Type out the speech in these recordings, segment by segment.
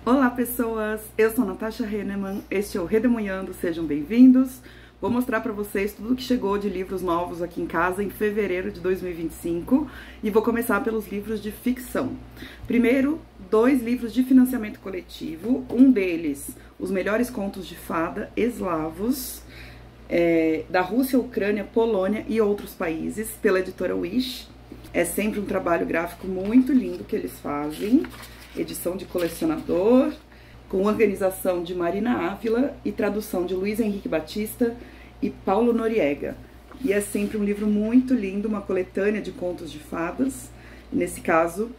Olá pessoas, eu sou Natasha Henneman, este é o Redemoinhando, sejam bem-vindos. Vou mostrar para vocês tudo que chegou de livros novos aqui em casa em fevereiro de 2025 e vou começar pelos livros de ficção. Primeiro, 2 livros de financiamento coletivo, um deles, Os Melhores Contos de Fada Eslavos, da Rússia, Ucrânia, Polônia e outros países, pela editora Wish. É sempre um trabalho gráfico muito lindo que eles fazem. Edição de colecionador, com organização de Marina Ávila e tradução de Luiz Henrique Batista e Paulo Noriega. E é sempre um livro muito lindo, uma coletânea de contos de fadas, nesse caso,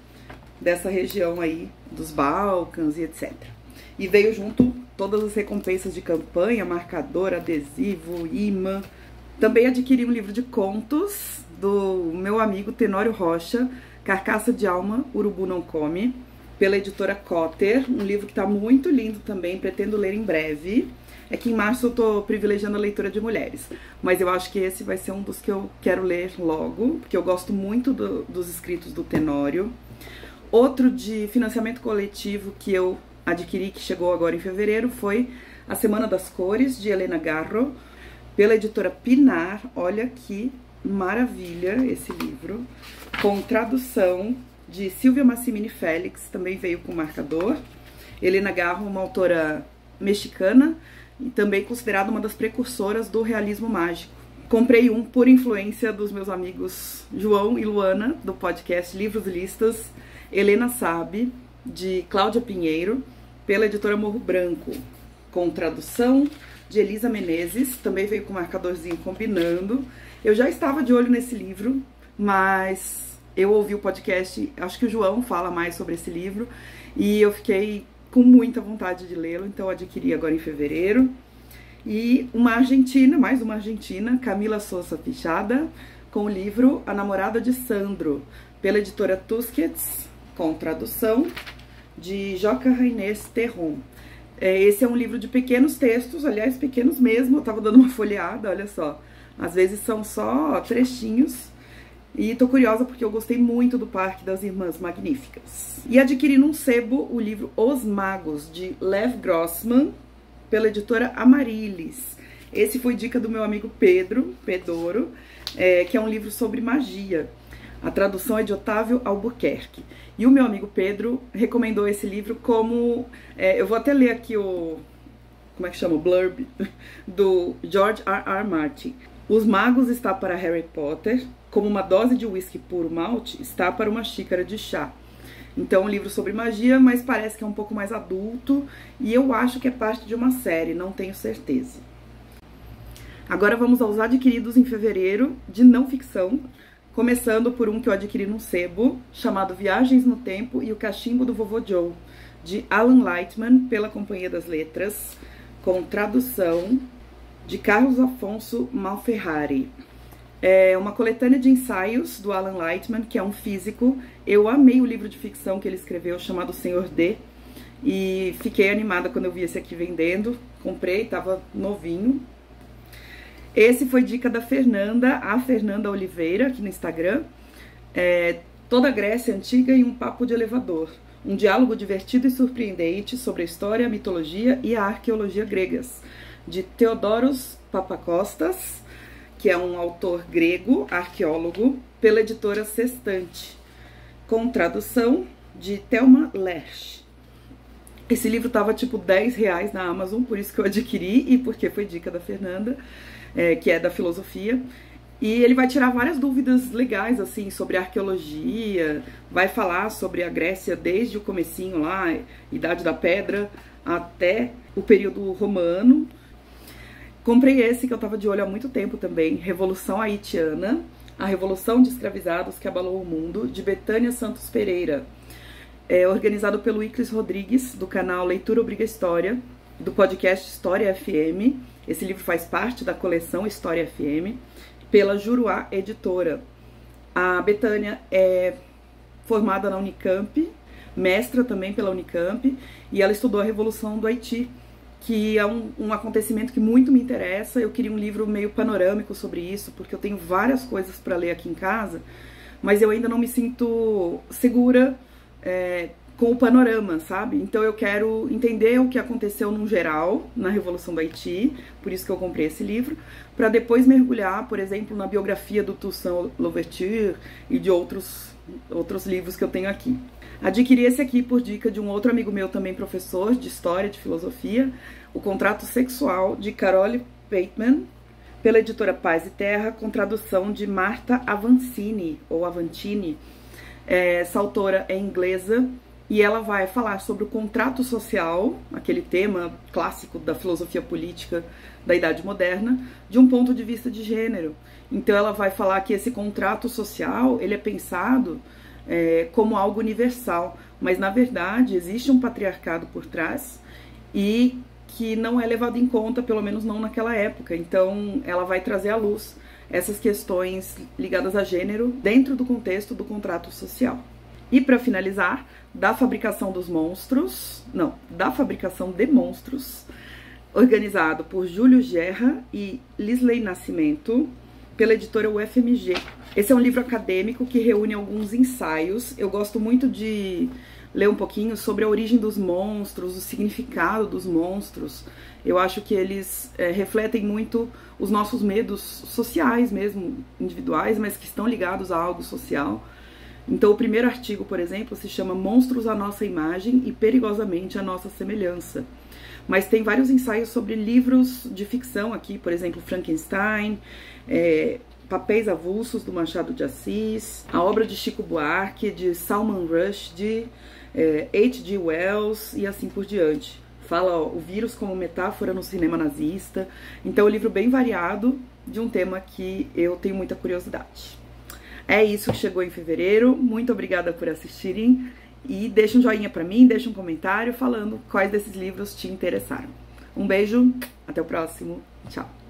dessa região aí dos Balcãs e etc. E veio junto todas as recompensas de campanha, marcador, adesivo, imã. Também adquiri um livro de contos do meu amigo Tenório Rocha, Carcaça de Alma, Urubu Não Come, pela editora Cotter, um livro que está muito lindo também, pretendo ler em breve. É que em março eu tô privilegiando a leitura de mulheres, mas eu acho que esse vai ser um dos que eu quero ler logo, porque eu gosto muito dos escritos do Tenório. Outro de financiamento coletivo que eu adquiri, que chegou agora em fevereiro, foi A Semana das Cores, de Helena Garro, pela editora Pinar. Olha que maravilha esse livro, com tradução de Silvia Massimini Félix, também veio com marcador. Helena Garro, uma autora mexicana e também considerada uma das precursoras do realismo mágico. Comprei um por influência dos meus amigos João e Luana, do podcast Livros e Listas, Helena Sabe, de Cláudia Pinheiro, pela editora Morro Branco, com tradução de Elisa Menezes, também veio com marcadorzinho combinando. Eu já estava de olho nesse livro, mas eu ouvi o podcast, acho que o João fala mais sobre esse livro, e eu fiquei com muita vontade de lê-lo, então eu adquiri agora em fevereiro. E uma argentina, mais uma argentina, Camila Sousa Pichada, com o livro A Namorada de Sandro, pela editora Tusquets, com tradução de Joca Rainês Terron. Esse é um livro de pequenos textos, aliás, pequenos mesmo, eu tava dando uma folheada, olha só. Às vezes são só trechinhos. E tô curiosa porque eu gostei muito do Parque das Irmãs Magníficas. E adquiri num sebo o livro Os Magos, de Lev Grossman, pela editora Amaryllis. Esse foi dica do meu amigo Pedoro, que é um livro sobre magia. A tradução é de Otávio Albuquerque. E o meu amigo Pedro recomendou esse livro como... eu vou até ler aqui o... como é que chama? O blurb do George R.R. Martin. Os Magos está para Harry Potter, como uma dose de whisky puro malte está para uma xícara de chá. Então, um livro sobre magia, mas parece que é um pouco mais adulto, e eu acho que é parte de uma série, não tenho certeza. Agora vamos aos adquiridos em fevereiro, de não ficção, começando por um que eu adquiri num sebo, chamado Viagens no Tempo e o Cachimbo do Vovô Joe, de Alan Lightman, pela Companhia das Letras, com tradução de Carlos Afonso Malferrari. É uma coletânea de ensaios do Alan Lightman, que é um físico. Eu amei o livro de ficção que ele escreveu, chamado Senhor D, e fiquei animada quando eu vi esse aqui vendendo. Comprei, tava novinho. Esse foi dica da Fernanda, a Fernanda Oliveira, aqui no Instagram. Toda a Grécia Antiga em um papo de elevador. Um diálogo divertido e surpreendente sobre a história, a mitologia e a arqueologia gregas, de Theodoros Papakostas, que é um autor grego, arqueólogo, pela editora Sextante, com tradução de Thelma Lerch. Esse livro tava tipo R$10 na Amazon, por isso que eu adquiri e porque foi dica da Fernanda, que é da filosofia. E ele vai tirar várias dúvidas legais, assim, sobre arqueologia, vai falar sobre a Grécia desde o comecinho lá, Idade da Pedra, até o período romano. Comprei esse que eu tava de olho há muito tempo também, Revolução Haitiana, a Revolução de Escravizados que Abalou o Mundo, de Betânia Santos Pereira. Organizado pelo Iclis Rodrigues, do canal Leitura Obriga História, do podcast História FM. Esse livro faz parte da coleção História FM, pela Juruá Editora. A Betânia é formada na Unicamp, mestra também pela Unicamp, e ela estudou a Revolução do Haiti, que é um acontecimento que muito me interessa. Eu queria um livro meio panorâmico sobre isso, porque eu tenho várias coisas para ler aqui em casa, mas eu ainda não me sinto segura com o panorama, sabe? Então eu quero entender o que aconteceu no geral na Revolução do Haiti, por isso que eu comprei esse livro, para depois mergulhar, por exemplo, na biografia do Toussaint Louverture e de outros livros que eu tenho aqui. Adquiri esse aqui por dica de um outro amigo meu, também professor de História, de Filosofia, O Contrato Sexual, de Carole Pateman, pela editora Paz e Terra, com tradução de Marta Avancini, ou Avantini. Essa autora é inglesa e ela vai falar sobre o contrato social, aquele tema clássico da filosofia política da Idade Moderna, de um ponto de vista de gênero. Então ela vai falar que esse contrato social, ele é pensado como algo universal, mas na verdade existe um patriarcado por trás e que não é levado em conta, pelo menos não naquela época. Então ela vai trazer à luz essas questões ligadas a gênero dentro do contexto do contrato social. E para finalizar, da fabricação de monstros, organizado por Júlio Gerra e Lisley Nascimento, pela editora UFMG. Esse é um livro acadêmico que reúne alguns ensaios. Eu gosto muito de ler um pouquinho sobre a origem dos monstros, o significado dos monstros. Eu acho que eles refletem muito os nossos medos sociais mesmo, individuais, mas que estão ligados a algo social. Então o primeiro artigo, por exemplo, se chama Monstros à Nossa Imagem e Perigosamente à Nossa Semelhança. Mas tem vários ensaios sobre livros de ficção aqui, por exemplo, Frankenstein, Papéis Avulsos, do Machado de Assis, a obra de Chico Buarque, de Salman Rushdie, H.G. Wells e assim por diante. Fala o vírus como metáfora no cinema nazista. Então é um livro bem variado, de um tema que eu tenho muita curiosidade. É isso que chegou em fevereiro. Muito obrigada por assistirem. E deixa um joinha pra mim, deixa um comentário falando quais desses livros te interessaram. Um beijo, até o próximo. Tchau.